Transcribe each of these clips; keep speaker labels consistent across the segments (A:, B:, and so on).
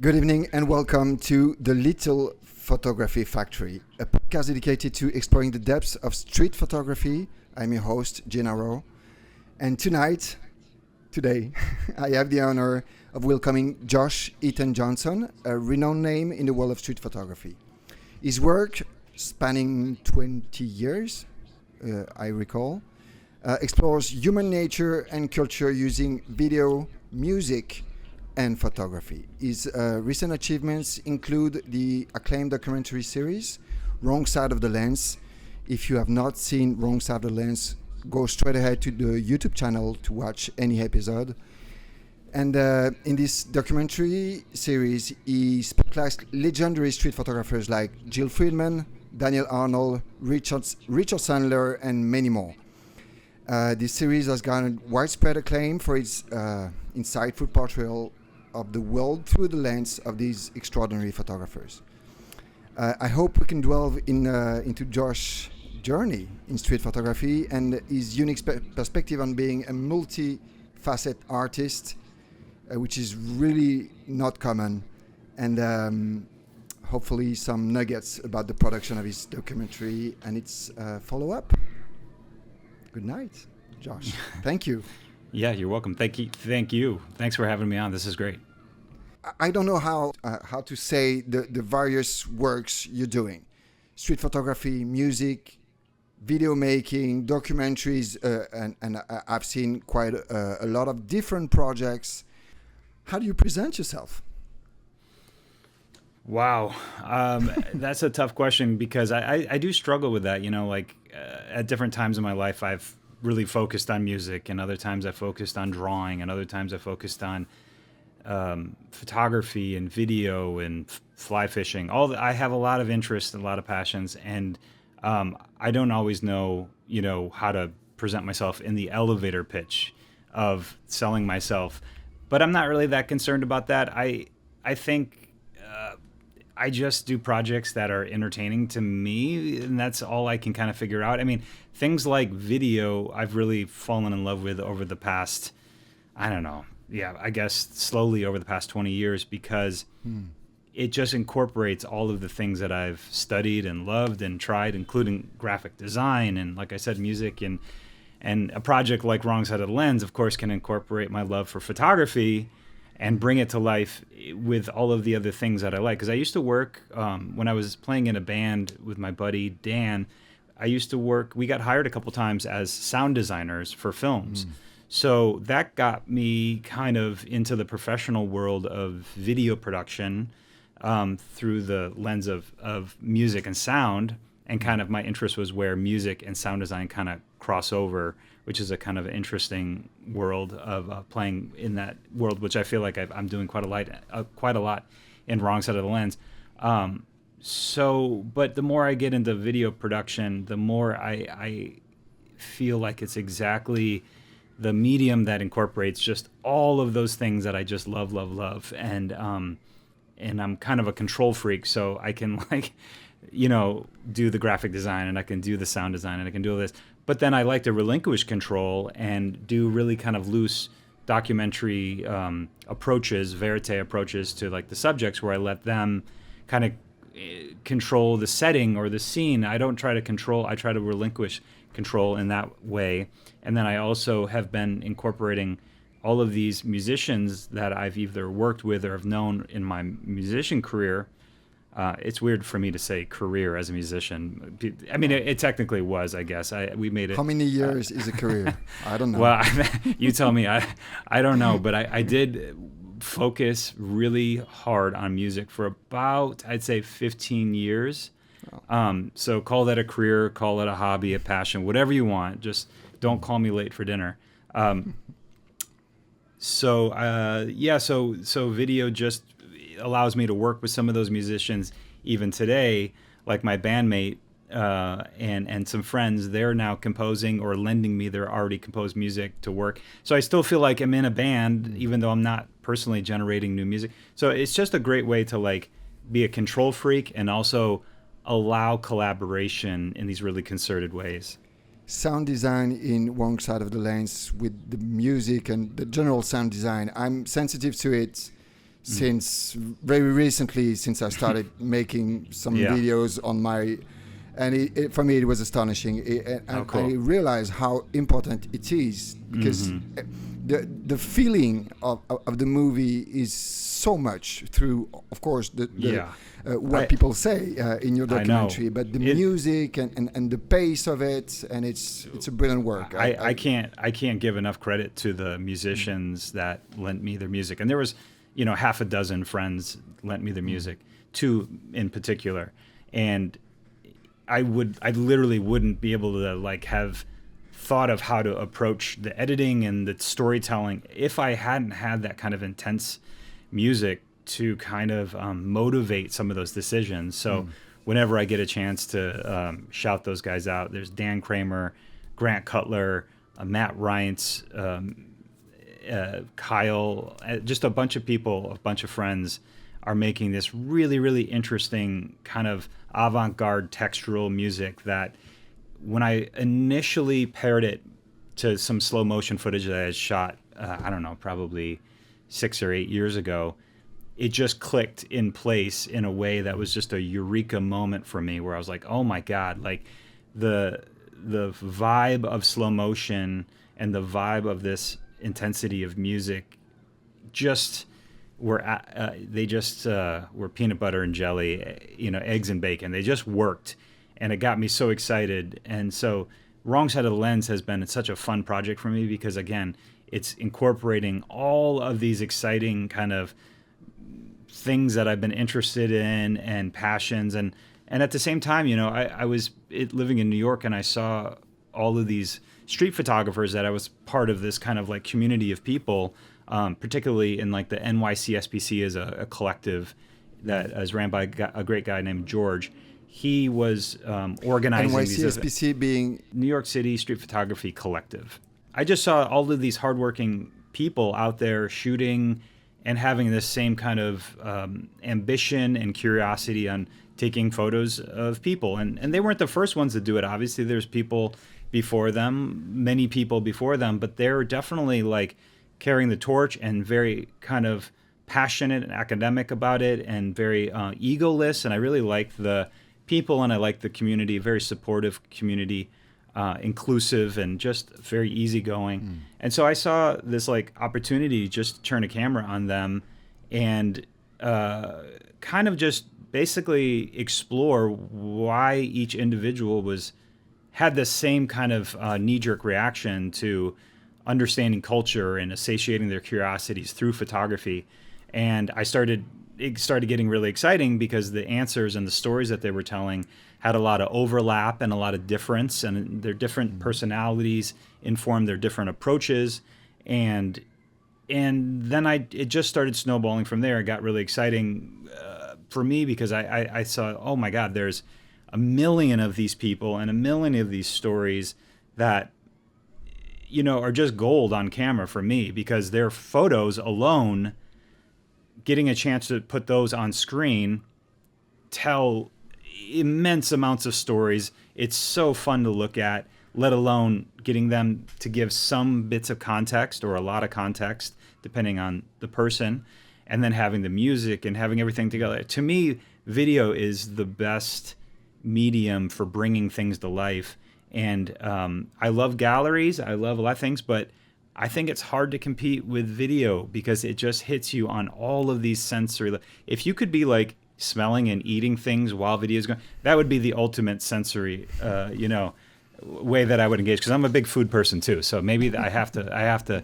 A: Good evening and welcome to The Little Photography Factory, a podcast dedicated to exploring the depths of street photography. I'm your host, Gennaro. And today, I have the honor of welcoming Josh Eaton Johnson, a renowned name in the world of street photography. His work, spanning 20 years, I recall, explores human nature and culture using video, music, and photography. His recent achievements include the acclaimed documentary series, Wrong Side of the Lens. If you have not seen Wrong Side of the Lens, go straight ahead to the YouTube channel to watch any episode. And in this documentary series, he spotlights legendary street photographers like Jill Friedman, Daniel Arnold, Richard Sandler, and many more. This series has garnered widespread acclaim for its insightful portrayal of the world through the lens of these extraordinary photographers. I hope we can delve into Josh's journey in street photography and his unique perspective on being a multi-facet artist, which is really not common, and hopefully some nuggets about the production of his documentary and its follow-up. Good night, Josh. Thank you.
B: Yeah, you're welcome. Thank you. Thanks for having me on. This is great.
A: I don't know how to say the various works you're doing. Street photography, music, video making, documentaries, and I've seen quite a lot of different projects. How do you present yourself?
B: Wow. That's a tough question because I do struggle with that. You know, at different times in my life, I've really focused on music, and other times I focused on drawing, and other times I focused on photography and video and fly fishing. I have a lot of interests and a lot of passions, and I don't always know, how to present myself in the elevator pitch of selling myself. But I'm not really that concerned about that. I think I just do projects that are entertaining to me, and that's all I can kind of figure out. I mean, things like video, I've really fallen in love with over the past, I guess slowly over the past 20 years, because it just incorporates all of the things that I've studied and loved and tried, including graphic design and, like I said, music. And a project like Wrong Side of the Lens, of course, can incorporate my love for photography and bring it to life with all of the other things that I like. Because I used to work, when I was playing in a band with my buddy Dan, we got hired a couple times as sound designers for films. So that got me kind of into the professional world of video production through the lens of music and sound. And kind of my interest was where music and sound design kind of cross over, which is a kind of interesting world of playing in that world, which I feel like I'm doing quite a lot in Wrong Side of the Lens. But the more I get into video production, the more I feel like it's exactly the medium that incorporates just all of those things that I just love. And I'm kind of a control freak, so I can do the graphic design, and I can do the sound design, and I can do all this. But then I like to relinquish control and do really kind of loose documentary approaches, verite approaches to like the subjects, where I let them kind of control the setting or the scene. I don't try to control, I try to relinquish control in that way. And then I also have been incorporating all of these musicians that I've either worked with or have known in my musician career. It's weird for me to say career as a musician. I mean, it technically was, I guess. We made it.
A: How many years is a career? I don't know.
B: Well, you tell me. I don't know, but I did focus really hard on music for about, I'd say, 15 years. So call that a career, call it a hobby, a passion, whatever you want. Just don't call me late for dinner. So video just allows me to work with some of those musicians even today, like my bandmate and some friends. They're now composing or lending me their already composed music to work. So I still feel like I'm in a band, even though I'm not personally generating new music. So it's just a great way to be a control freak and also allow collaboration in these really concerted ways.
A: Sound design in Wrong Side of the Lens with the music and the general sound design, I'm sensitive to it since very recently, since I started making some videos on my, and for me it was astonishing.
B: Cool.
A: I realized how important it is, because the feeling of the movie is so much through, of course, what people say in your documentary, but the music and the pace of it, and it's a brilliant work.
B: I can't give enough credit to the musicians that lent me their music, and there was, half a dozen friends lent me their music, two in particular, and I literally wouldn't be able to have thought of how to approach the editing and the storytelling if I hadn't had that kind of intense music to kind of motivate some of those decisions. So whenever I get a chance to shout those guys out, there's Dan Kramer, Grant Cutler, Matt Reintz, Kyle, just a bunch of people, a bunch of friends are making this really, really interesting kind of avant-garde textural music that when I initially paired it to some slow motion footage that I had shot, I don't know, probably 6 or 8 years ago, it just clicked in place in a way that was just a eureka moment for me, where I was like, oh my God, the vibe of slow motion and the vibe of this intensity of music just were were peanut butter and jelly, eggs and bacon. They just worked, and it got me so excited. And so Wrong Side of the Lens has been such a fun project for me, because again, it's incorporating all of these exciting kind of things that I've been interested in and passions, and at the same time, I was living in New York, and I saw all of these street photographers that I was part of this kind of community of people, particularly in the NYCSPC is a collective that is ran by a great guy named George. He was organizing
A: NYCSPC being
B: New York City Street Photography Collective. I just saw all of these hardworking people out there shooting and having this same kind of ambition and curiosity on taking photos of people. And they weren't the first ones to do it. Obviously, there's people before them, many people before them, but they're definitely carrying the torch and very kind of passionate and academic about it, and very egoless. And I really like the people, and I like the community, very supportive community, inclusive and just very easygoing. And so I saw this opportunity just to turn a camera on them and kind of just basically explore why each individual had this same kind of knee-jerk reaction to understanding culture and satiating their curiosities through photography. And it started getting really exciting, because the answers and the stories that they were telling had a lot of overlap and a lot of difference, and their different personalities informed their different approaches. And then it just started snowballing from there. It got really exciting for me, because I saw, oh my God, there's a million of these people and a million of these stories that are just gold on camera for me, because their photos alone, getting a chance to put those on screen, tell immense amounts of stories. It's so fun to look at, let alone getting them to give some bits of context or a lot of context, depending on the person, and then having the music and having everything together. To me, video is the best medium for bringing things to life. And I love galleries, I love a lot of things, but I think it's hard to compete with video, because it just hits you on all of these sensory. If you could be smelling and eating things while video is going, that would be the ultimate sensory, way that I would engage. Because I'm a big food person too, so maybe I have to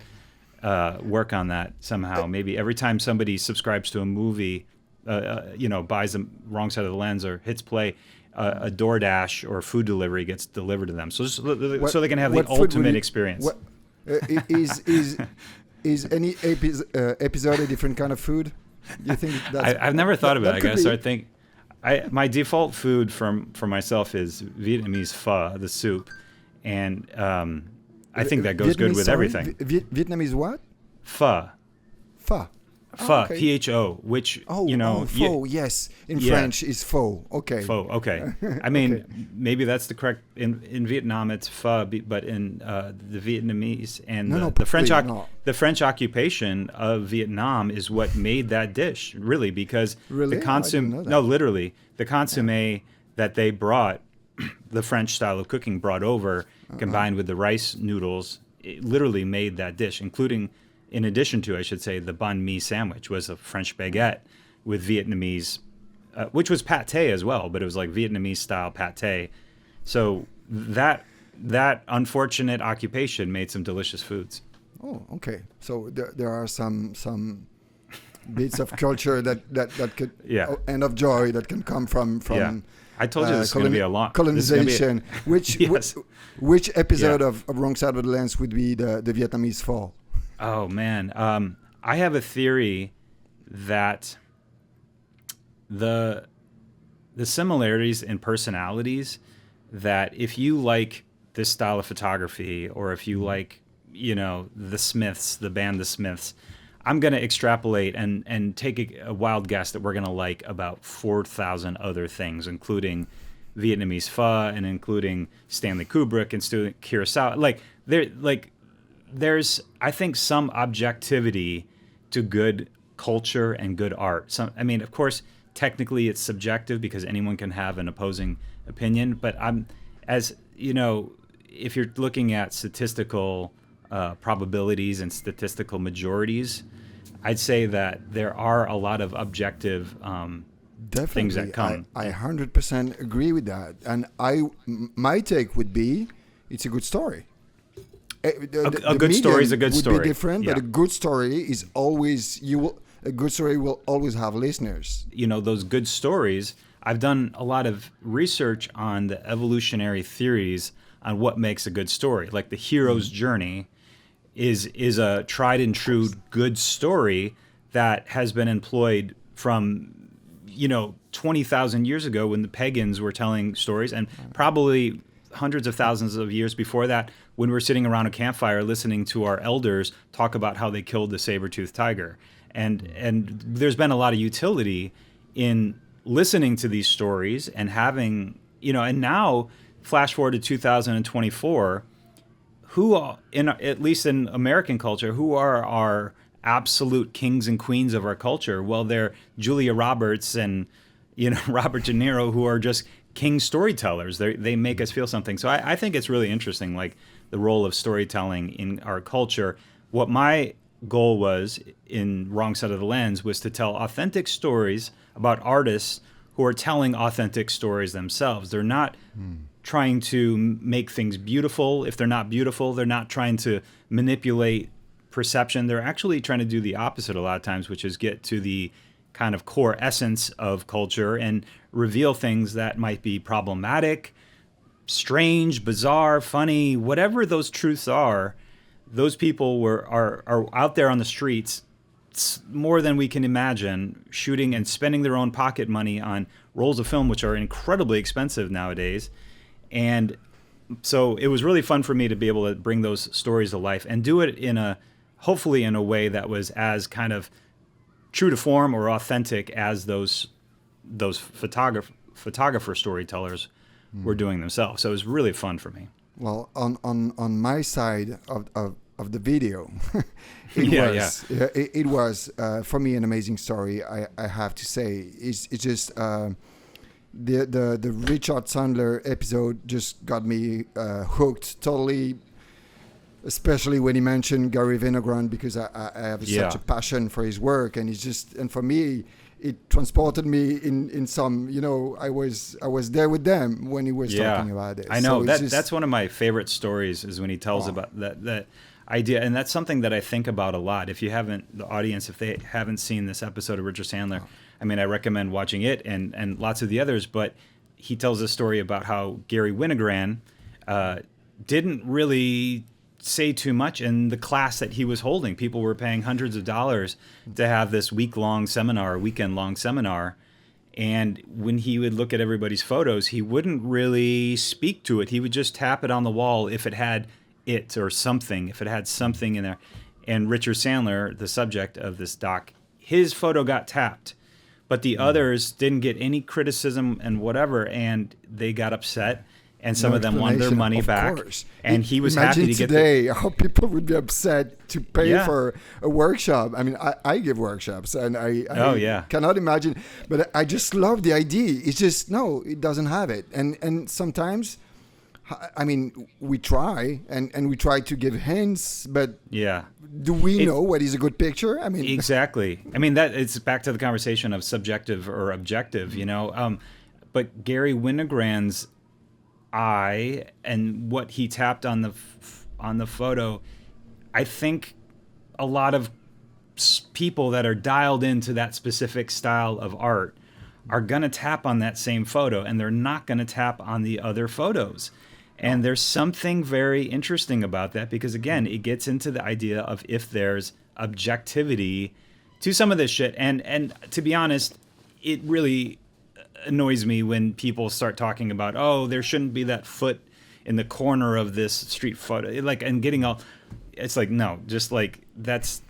B: work on that somehow. Maybe every time somebody subscribes to a movie, buys the Wrong Side of the Lens or hits play, a DoorDash or food delivery gets delivered to them, so they can have the ultimate experience.
A: Is any episode a different kind of food? You think
B: I've never thought about it. I gotta start thinking. My default food for myself is Vietnamese pho, the soup, and I think that goes good with everything.
A: Vietnamese what?
B: Pho.
A: Pho.
B: pho,
A: okay.
B: P-H-O, which,
A: pho, yes. In
B: Yeah.
A: French is pho. Okay.
B: Pho, okay. I mean,
A: Okay.
B: maybe that's the correct, in Vietnam it's pho, but in the Vietnamese and
A: No,
B: the French
A: probably not.
B: the French occupation of Vietnam is what made that dish, really, because
A: Really?
B: the
A: I didn't know that.
B: no, literally, the consommé that they brought, the French style of cooking brought over, combined with the rice noodles, it literally made that dish, including, in addition to, I should say, the banh mi sandwich was a French baguette with Vietnamese, which was pâté as well, but it was like Vietnamese style pâté. So that unfortunate occupation made some delicious foods.
A: Oh, okay. So there are some bits of culture that could
B: Yeah.
A: and of joy that can come from
B: Yeah. I told you this is going to be a long
A: colonization.
B: Yes.
A: Which episode
B: Yeah.
A: of Wrong Side of the Lens would be the Vietnamese pho?
B: Oh man, I have a theory that the similarities in personalities, that if you like this style of photography, or if you like, the Smiths, the band The Smiths, I'm going to extrapolate and take a wild guess that we're going to like about 4,000 other things, including Vietnamese pho and including Stanley Kubrick and Kurosawa. There's, I think, some objectivity to good culture and good art. Of course, technically it's subjective because anyone can have an opposing opinion, but if you're looking at statistical probabilities and statistical majorities, I'd say that there are a lot of objective things that come.
A: I 100% agree with that. And my take would be, it's a good story.
B: A good story is a good story.
A: Would be different,
B: Yeah.
A: but a good story is always a good story will always have listeners.
B: Those good stories. I've done a lot of research on the evolutionary theories on what makes a good story. Like the hero's journey is a tried and true good story that has been employed from 20,000 years ago when the pagans were telling stories, and probably hundreds of thousands of years before that when we're sitting around a campfire listening to our elders talk about how they killed the saber-toothed tiger. And there's been a lot of utility in listening to these stories and having, and now flash forward to 2024, at least in American culture, who are our absolute kings and queens of our culture? Well, they're Julia Roberts and, Robert De Niro, who are just king storytellers. They make us feel something. So I think it's really interesting, like the role of storytelling in our culture. What my goal was in Wrong Side of the Lens was to tell authentic stories about artists who are telling authentic stories themselves. They're not trying to make things beautiful. If they're not beautiful, they're not trying to manipulate perception. They're actually trying to do the opposite a lot of times, which is get to the kind of core essence of culture and reveal things that might be problematic, strange, bizarre, funny, whatever those truths are. Those people are out there on the streets more than we can imagine, shooting and spending their own pocket money on rolls of film, which are incredibly expensive nowadays. And so it was really fun for me to be able to bring those stories to life and do it hopefully in a way that was as kind of true to form or authentic as those photographer storytellers were doing themselves. So it was really fun for me.
A: Well, on my side of the video, it was for me an amazing story. I have to say, it's just the Richard Sandler episode just got me hooked totally. Especially when he mentioned Gary Winogrand, because I have such a passion for his work, and for me, it transported me in some, I was there with them when he was talking about it.
B: I know
A: so
B: that's one of my favorite stories is when he tells about that idea, and that's something that I think about a lot. If you haven't, the audience, if they haven't seen this episode of Richard Sandler, I recommend watching it and lots of the others. But he tells a story about how Gary Winogrand didn't really say too much in the class that he was holding. People were paying hundreds of dollars to have this weekend-long seminar. And when he would look at everybody's photos, he wouldn't really speak to it. He would just tap it on the wall if it had something in there. And Richard Sandler, the subject of this doc, his photo got tapped, but the others didn't get any criticism and whatever, and they got upset. And some of them wanted their money back.
A: Course.
B: And he was happy to get
A: today how people would be upset to pay for a workshop. I mean, I give workshops, and I cannot imagine. But I just love the idea. It's just, no, it doesn't have it. And sometimes, I mean, we try, and we try to give hints, but do we know what is a good picture? I mean,
B: exactly. I mean, that it's back to the conversation of subjective or objective, you know. But Gary Winogrand's eye and what he tapped on the photo, I think a lot of people that are dialed into that specific style of art are going to tap on that same photo, and they're not going to tap on the other photos. And there's something very interesting about that, because again, it gets into the idea of if there's objectivity to some of this shit. And to be honest, it really annoys me when people start talking about, oh, there shouldn't be that foot in the corner of this street photo, like, and getting all, it's like, no, just like, that's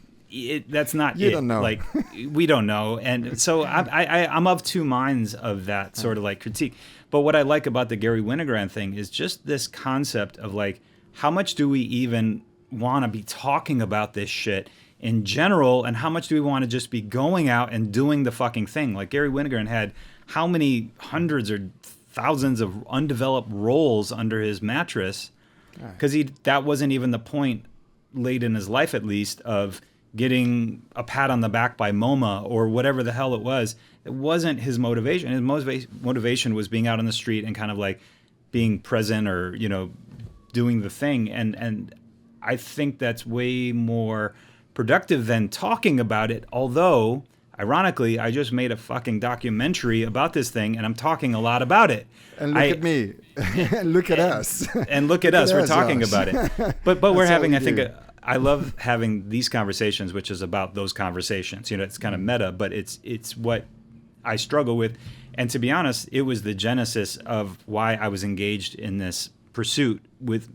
B: not
A: you
B: it.
A: Don't know.
B: Like, we don't know. And so I'm of two minds of that sort of like critique. But what I like about the Gary Winogrand thing is just this concept of like, how much do we even want to be talking about this shit in general, and how much do we want to just be going out and doing the fucking thing? Like, Gary Winogrand had how many hundreds or thousands of undeveloped rolls under his mattress, because that wasn't even the point late in his life, at least, of getting a pat on the back by MoMA or whatever the hell it was. It wasn't his motivation. His motivation was being out on the street and kind of like being present, or, you know, doing the thing. And I think that's way more productive than talking about it. Although, ironically, I just made a fucking documentary about this thing, and I'm talking a lot about it.
A: And look at me. And look at us.
B: And look at us. We're talking
A: Josh.
B: about it. But we're having, I think, I love having these conversations, which is about those conversations. You know, it's kind of meta, but it's what I struggle with. And to be honest, it was the genesis of why I was engaged in this pursuit with,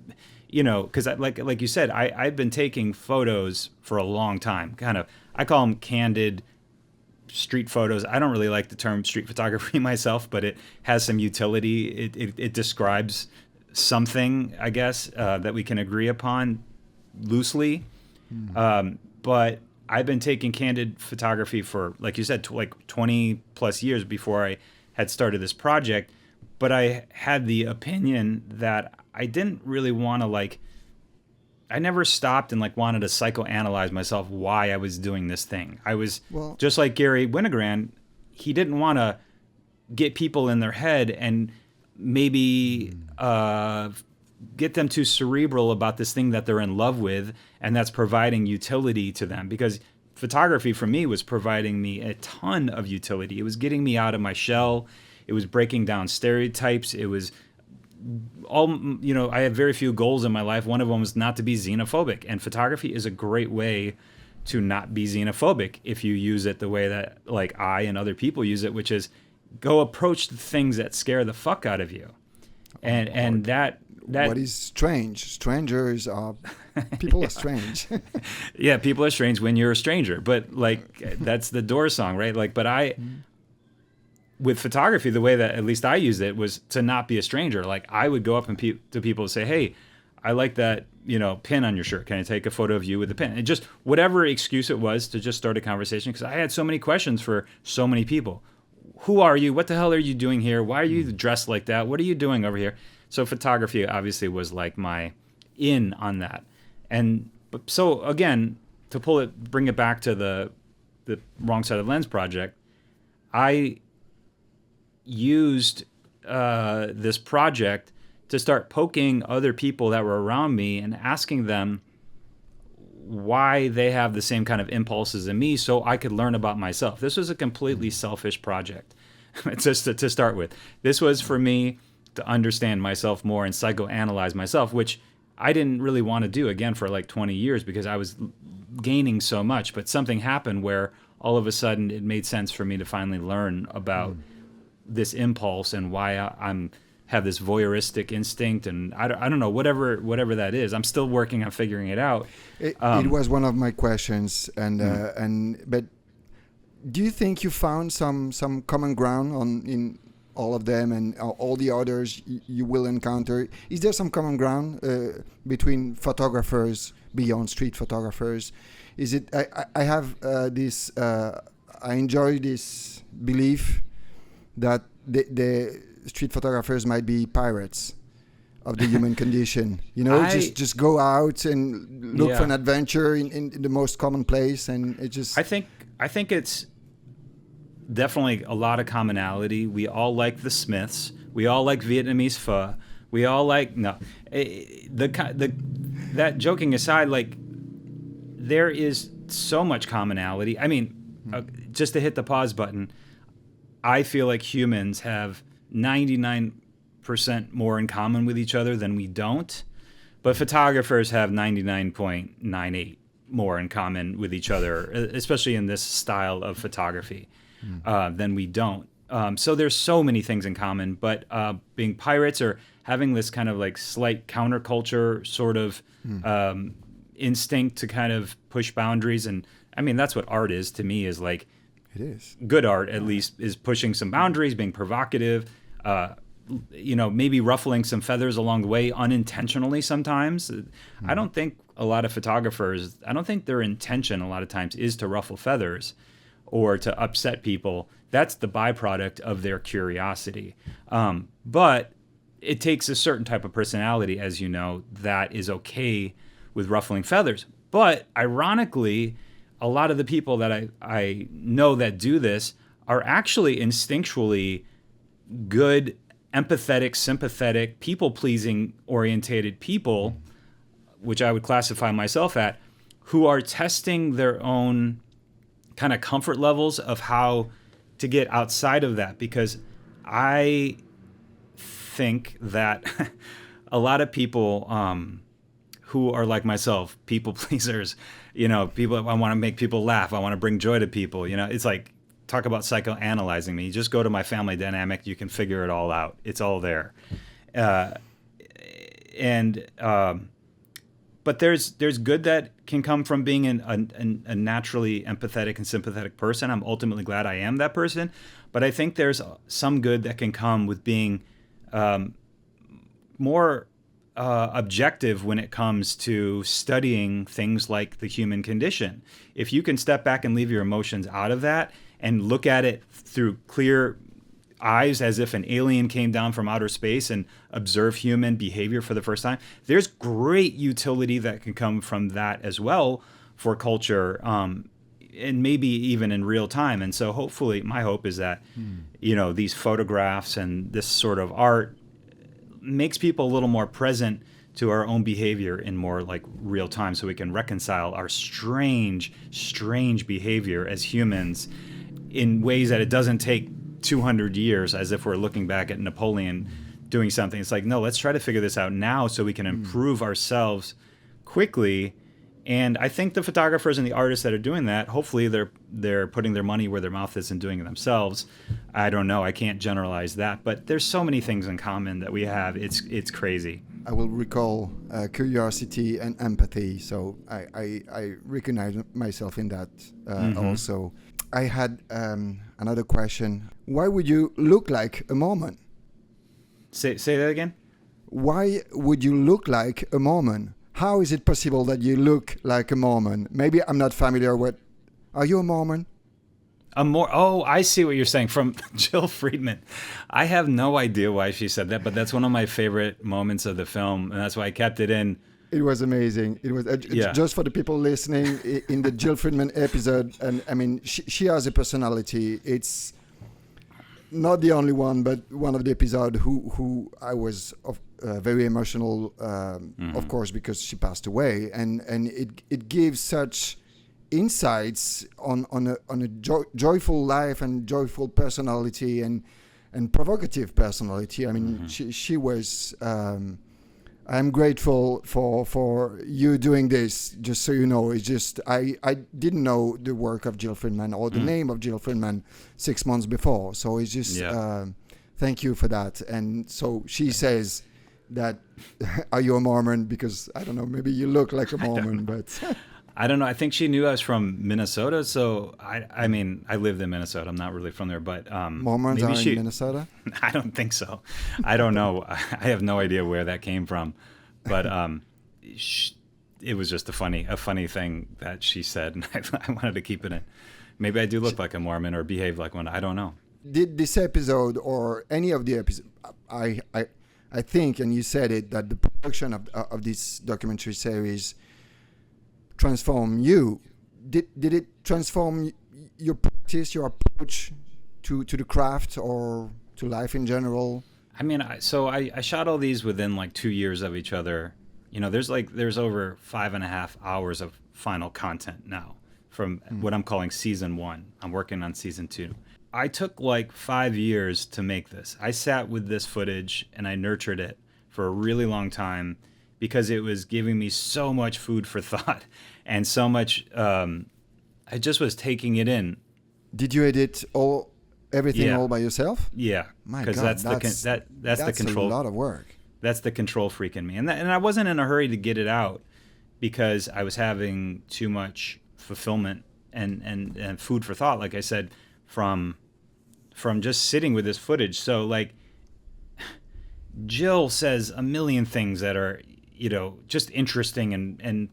B: you know, because like you said, I've been taking photos for a long time. Kind of, I call them candid street photos. I don't really like the term street photography myself, but it has some utility. It describes something, I guess, that we can agree upon loosely. But I've been taking candid photography for, like you said, like 20 plus years before I had started this project. But I had the opinion that I didn't really want to, like, I never stopped and like wanted to psychoanalyze myself why I was doing this thing. I was just like Gary Winogrand. He didn't want to get people in their head and maybe get them too cerebral about this thing that they're in love with, and that's providing utility to them. Because photography for me was providing me a ton of utility. It was getting me out of my shell. It was breaking down stereotypes. It was all, you know, I had very few goals in my life. One of them was not to be xenophobic, and photography is a great way to not be xenophobic if you use it the way that like I and other people use it, which is go approach the things that scare the fuck out of you. And that
A: what is strange? Strangers are people are strange.
B: Yeah, people are strange when you're a stranger. But like that's the Doors song, right? Like, but with photography, the way that at least I used it was to not be a stranger. Like I would go up and to people and say, "Hey, I like that, you know, pin on your shirt. Can I take a photo of you with the pin?" And just whatever excuse it was to just start a conversation, because I had so many questions for so many people. Who are you? What the hell are you doing here? Why are you dressed like that? What are you doing over here? So photography obviously was like my in on that. And so again, to bring it back to the Wrong Side of the Lens project, I used this project to start poking other people that were around me and asking them why they have the same kind of impulses in me, so I could learn about myself. This was a completely selfish project, just to start with. This was for me to understand myself more and psychoanalyze myself, which I didn't really want to do again for like 20 years because I was gaining so much. But something happened where all of a sudden it made sense for me to finally learn about this impulse and why I'm have this voyeuristic instinct, and I don't know, whatever that is. I'm still working on figuring it out.
A: It was one of my questions, but do you think you found some common ground in all of them and all the others you will encounter? Is there some common ground between photographers beyond street photographers? Is it? I have this. I enjoy this belief that the street photographers might be pirates of the human condition. You know, just go out and look for an adventure in the most common place, and it just.
B: I think it's definitely a lot of commonality. We all like the Smiths. We all like Vietnamese pho. We all like that. Joking aside, like there is so much commonality. I mean, just to hit the pause button, I feel like humans have 99% more in common with each other than we don't, but photographers have 99.98 more in common with each other, especially in this style of photography, than we don't. So there's so many things in common, but being pirates or having this kind of like slight counterculture sort of instinct to kind of push boundaries. And I mean, that's what art is to me, is like,
A: it is
B: good art at least is pushing some boundaries, being provocative, maybe ruffling some feathers along the way unintentionally sometimes. I don't think a lot of photographers, I don't think their intention a lot of times is to ruffle feathers or to upset people. That's the byproduct of their curiosity. But it takes a certain type of personality, as you know, that is okay with ruffling feathers. But ironically, a lot of the people that I know that do this are actually instinctually good, empathetic, sympathetic, people-pleasing orientated people, which I would classify myself at, who are testing their own kind of comfort levels of how to get outside of that. Because I think that a lot of people who are like myself, people pleasers, people, I want to make people laugh, I want to bring joy to people, it's like, talk about psychoanalyzing me. Just go to my family dynamic, you can figure it all out. It's all there. But there's good that can come from being a naturally empathetic and sympathetic person. I'm ultimately glad I am that person. But I think there's some good that can come with being more objective when it comes to studying things like the human condition. If you can step back and leave your emotions out of that and look at it through clear eyes as if an alien came down from outer space and observe human behavior for the first time, there's great utility that can come from that as well for culture, and maybe even in real time. And so hopefully, my hope is that, these photographs and this sort of art makes people a little more present to our own behavior in more like real time, so we can reconcile our strange behavior as humans in ways that it doesn't take 200 years, as if we're looking back at Napoleon doing something. It's like, no, let's try to figure this out now so we can improve ourselves quickly. And I think the photographers and the artists that are doing that, hopefully they're putting their money where their mouth is and doing it themselves. I don't know. I can't generalize that. But there's so many things in common that we have. It's crazy.
A: I will recall curiosity and empathy. So I recognize myself in that also. I had another question. Why would you look like a Mormon?
B: Say that again?
A: Why would you look like a Mormon? How is it possible that you look like a Mormon? Maybe I'm not familiar with... Are you a Mormon?
B: Oh, I see what you're saying, from Jill Friedman. I have no idea why she said that, but that's one of my favorite moments of the film, and that's why I kept it in.
A: It was amazing. It was just for the people listening in the Jill Friedman episode. And I mean, she has a personality. It's not the only one, but one of the episodes who I was very emotional, of course, because she passed away, and it gives such insights on a joyful life and joyful personality and provocative personality. I mean, she was. I'm grateful for you doing this. Just so you know, it's just I didn't know the work of Jill Friedman or the name of Jill Friedman 6 months before. So it's just thank you for that. And so she says that, are you a Mormon? Because I don't know, maybe you look like a Mormon, but
B: I don't know. I think she knew I was from Minnesota, so I mean, I lived in Minnesota. I'm not really from there, but
A: Mormons
B: maybe
A: are in Minnesota?
B: I don't think so. I don't know. I have no idea where that came from, but it was just a funny thing that she said, and I wanted to keep it in. Maybe I do look like a Mormon or behave like one. I don't know.
A: Did this episode or any of the episodes, I think, and you said it, that the production of this documentary series transformed you. Did it transform your practice, your approach to the craft or to life in general?
B: I mean, I shot all these within like 2 years of each other. You know, there's over 5.5 hours of final content now from what I'm calling season 1. I'm working on season 2. I took like 5 years to make this. I sat with this footage and I nurtured it for a really long time because it was giving me so much food for thought and so much. I just was taking it in.
A: Did you edit everything all by yourself?
B: Yeah,
A: my God,
B: that's the control.
A: A lot of work.
B: That's the control freak in me, and I wasn't in a hurry to get it out because I was having too much fulfillment and food for thought, like I said, from just sitting with this footage. So like Jill says a million things that are, you know, just interesting and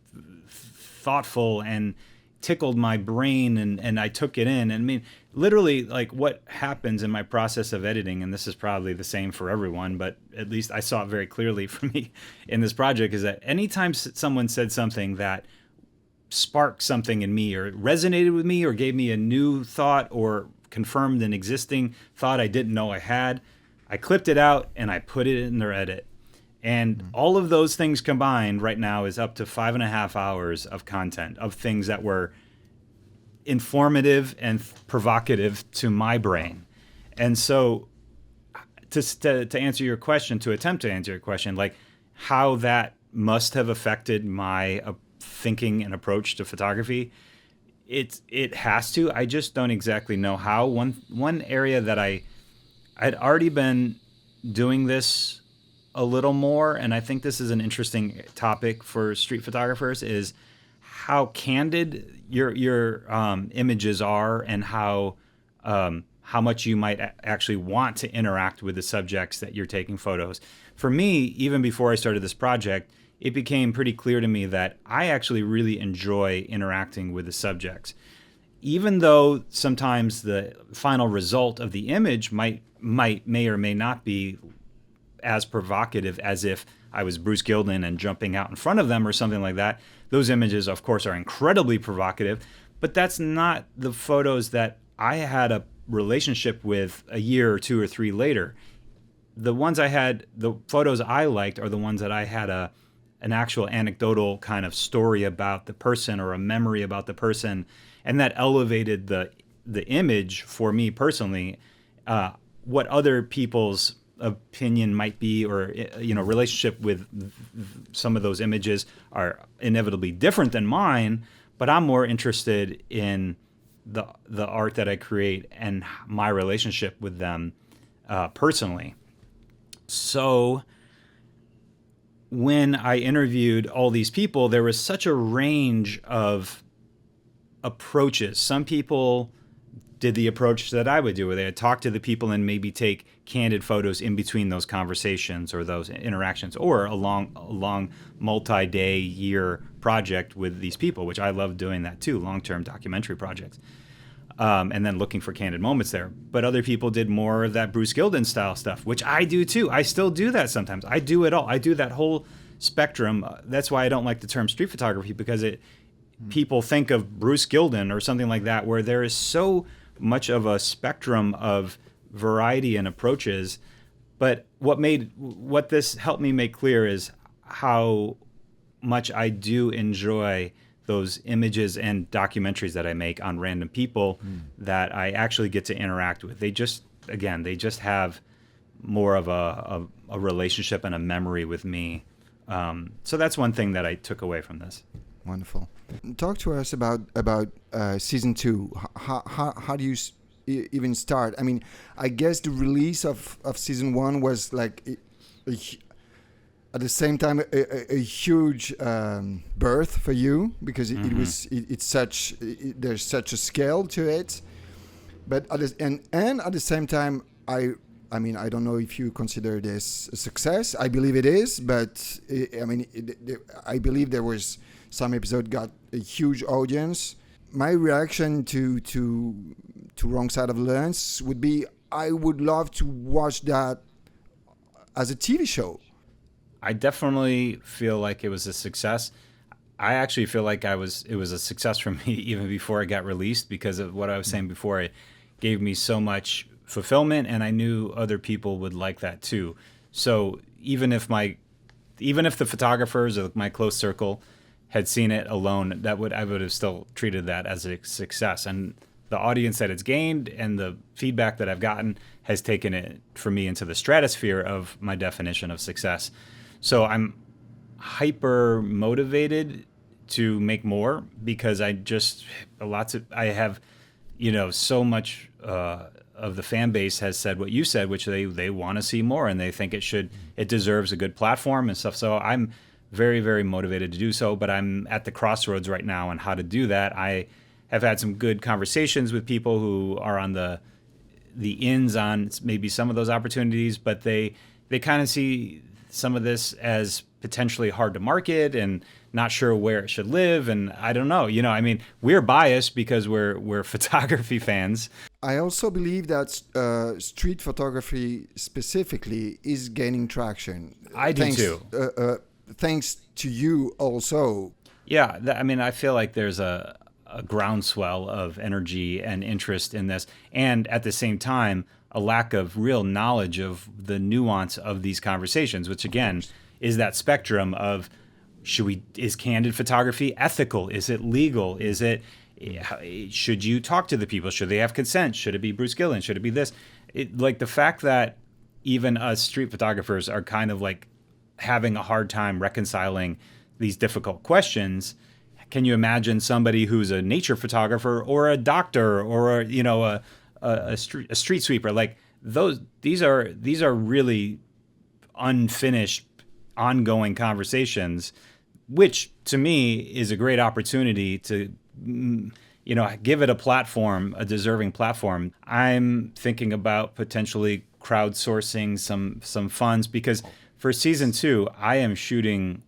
B: thoughtful and tickled my brain, and I took it in. And I mean, literally, like what happens in my process of editing, and this is probably the same for everyone, but at least I saw it very clearly for me in this project, is that anytime someone said something that sparked something in me or resonated with me or gave me a new thought or confirmed an existing thought I didn't know I had, I clipped it out and I put it in their edit. And all of those things combined right now is up to 5.5 hours of content of things that were informative and provocative to my brain. And so to answer your question, to attempt to answer your question, like how that must have affected my thinking and approach to photography, it has to. I just don't exactly know how. One area that I'd already been doing this a little more, and I think this is an interesting topic for street photographers, is how candid your images are and how much you might actually want to interact with the subjects that you're taking photos. For me, even before I started this project, it became pretty clear to me that I actually really enjoy interacting with the subjects. Even though sometimes the final result of the image may or may not be as provocative as if I was Bruce Gilden and jumping out in front of them or something like that. Those images, of course, are incredibly provocative, but that's not the photos that I had a relationship with a year or 2 or 3 later. The photos I liked are the ones that I had an actual anecdotal kind of story about the person or a memory about the person, and that elevated the image for me personally. What other people's opinion might be, or relationship with some of those images are inevitably different than mine, but I'm more interested in the art that I create and my relationship with them personally. So when I interviewed all these people, there was such a range of approaches. Some people did the approach that I would do, where they would talk to the people and maybe take candid photos in between those conversations or those interactions, or a long multi-day year project with these people, which I love doing that too, long-term documentary projects, and then looking for candid moments there. But other people did more of that Bruce Gilden style stuff, which I do too. I still do that sometimes. I do it all. I do that whole spectrum. That's why I don't like the term street photography, because people think of Bruce Gilden or something like that, where there is so much of a spectrum of variety and approaches. But what this helped me make clear is how much I do enjoy those images and documentaries that I make on random people that I actually get to interact with. They just have more of a relationship and a memory with me. So that's one thing that I took away from this.
A: Wonderful. Talk to us about season 2. How do you even start? I mean, I guess the release of season 1 was like at the same time a huge birth for you, because there's such a scale to it. But at the same time, I mean, I don't know if you consider this a success. I believe it is, but I believe there was some episode got a huge audience. My reaction to Wrong Side of the Lens would be, I would love to watch that as a TV show.
B: I definitely feel like it was a success. I actually feel like it was a success for me even before it got released, because of what I was saying before. It gave me so much fulfillment, and I knew other people would like that too. So even if the photographers or my close circle had seen it alone, I would have still treated that as a success. And the audience that it's gained and the feedback that I've gotten has taken it for me into the stratosphere of my definition of success. So I'm hyper motivated to make more, because I have, so much of the fan base has said what you said, which they want to see more, and they think it deserves a good platform and stuff. So I'm very, very motivated to do so, but I'm at the crossroads right now on how to do that. I have had some good conversations with people who are on the ins on maybe some of those opportunities, but they kind of see some of this as potentially hard to market and not sure where it should live. And I don't know, we're biased because we're photography fans.
A: I also believe that street photography specifically is gaining traction.
B: I do too.
A: Thanks to you also.
B: Yeah, I feel like there's a groundswell of energy and interest in this, and at the same time, a lack of real knowledge of the nuance of these conversations, which again is that spectrum of is candid photography ethical? Is it legal? Should you talk to the people? Should they have consent? Should it be Bruce Gillen? Should it be this? Like the fact that even us street photographers are kind of like having a hard time reconciling these difficult questions. Can you imagine somebody who's a nature photographer or a doctor or a street sweeper? Like these are really unfinished, ongoing conversations, which to me is a great opportunity to give it a platform, a deserving platform. I'm thinking about potentially crowdsourcing some funds, because for season 2, I am shooting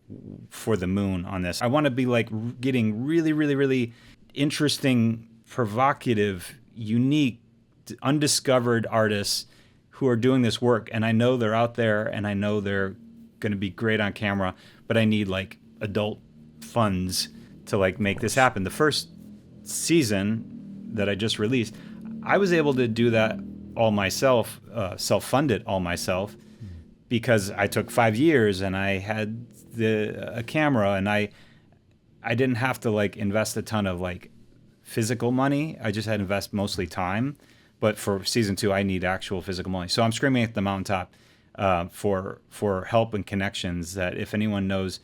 B: for the moon on this. I want to be like getting really, really, really interesting, provocative, unique, undiscovered artists who are doing this work. And I know they're out there, and I know they're going to be great on camera, but I need like adult funds to like make this happen. The first season that I just released, I was able to do that all myself, self-fund it all myself, because I took 5 years and I had a camera, and I didn't have to like invest a ton of like physical money. I just had to invest mostly time. But for season 2, I need actual physical money. So I'm screaming at the mountaintop for help and connections, that if anyone knows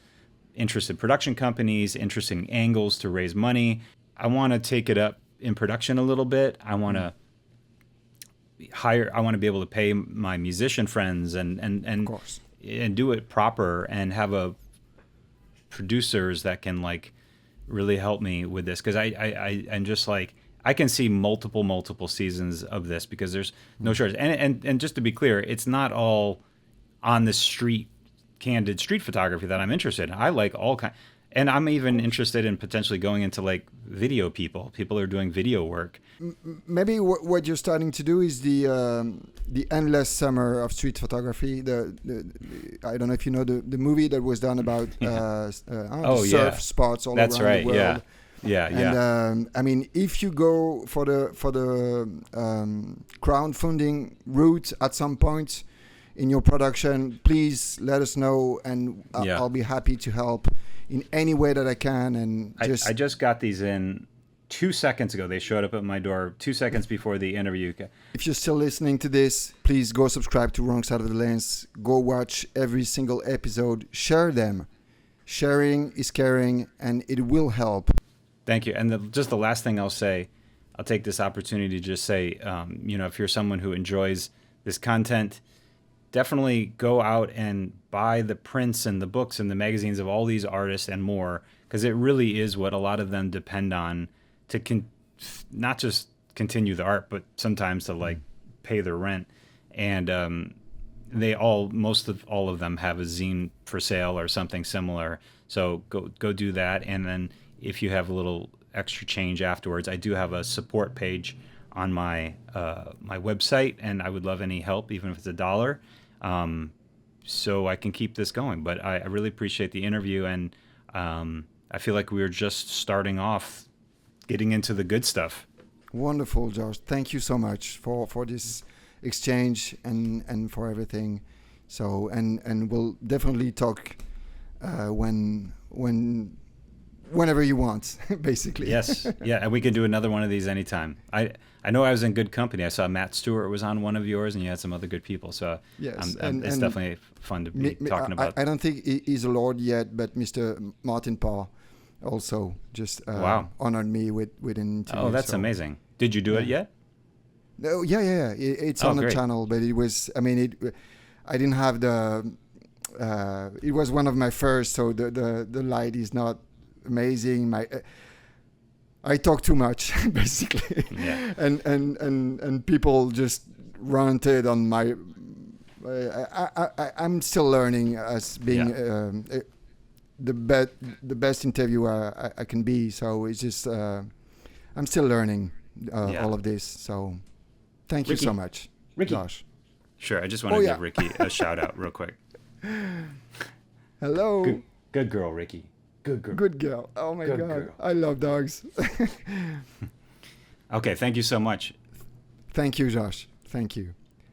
B: interested production companies, interesting angles to raise money, I want to take it up in production a little bit. I want to be able to pay my musician friends and do it proper, and have producers that can like really help me with this, because I'm just like, I can see multiple seasons of this, because there's no shortage. And just to be clear, it's not all on the street, candid street photography that I'm interested in. I like all kinds. And I'm even interested in potentially going into like video people who are doing video work.
A: Maybe what you're starting to do is the endless summer of street photography. I don't know if you know the movie that was done about surf spots all around the world. And I mean, if you go for the crowdfunding route at some point in your production, please let us know, and I'll be happy to help in any way that I can. And
B: I just got these in 2 seconds ago. They showed up at my door 2 seconds before the interview.
A: If you're still listening to this, please go subscribe to Wrong Side of the Lens. Go watch every single episode. Share them. Sharing is caring, and it will help.
B: Thank you. And just the last thing I'll say, I'll take this opportunity to just say, if you're someone who enjoys this content, definitely go out and buy the prints and the books and the magazines of all these artists and more, because it really is what a lot of them depend on to not just continue the art, but sometimes to like pay their rent. And most of all of them have a zine for sale or something similar. So go do that. And then if you have a little extra change afterwards, I do have a support page on my my website, and I would love any help, even if it's $1, so I can keep this going. But I really appreciate the interview, and I feel like we were just starting off, getting into the good stuff.
A: Wonderful, Josh. Thank you so much for this exchange and for everything. So and we'll definitely talk whenever you want, basically.
B: Yes, yeah, and we can do another one of these anytime. I know I was in good company. I saw Matt Stewart was on one of yours, and you had some other good people. So
A: yes,
B: it's definitely fun to be talking about.
A: I don't think he's a lord yet, but Mr. Martin Parr also just honored me with an interview.
B: Oh, that's amazing. Did you do it yet?
A: No, yeah. It's on the channel, but it was. I mean, I didn't have the. It was one of my first, so the light is not amazing. I talk too much, basically, and people just ranted on my. I'm still learning as being the best interviewer I can be. So it's just I'm still learning all of this. So thank you so much,
B: Ricky.
A: Josh.
B: Sure, I just want to give Ricky a shout out real quick.
A: Hello.
B: Good girl, Ricky. Good girl.
A: Good girl. Oh my God. Girl. I love dogs.
B: Okay, thank you so much.
A: Thank you, Josh. Thank you.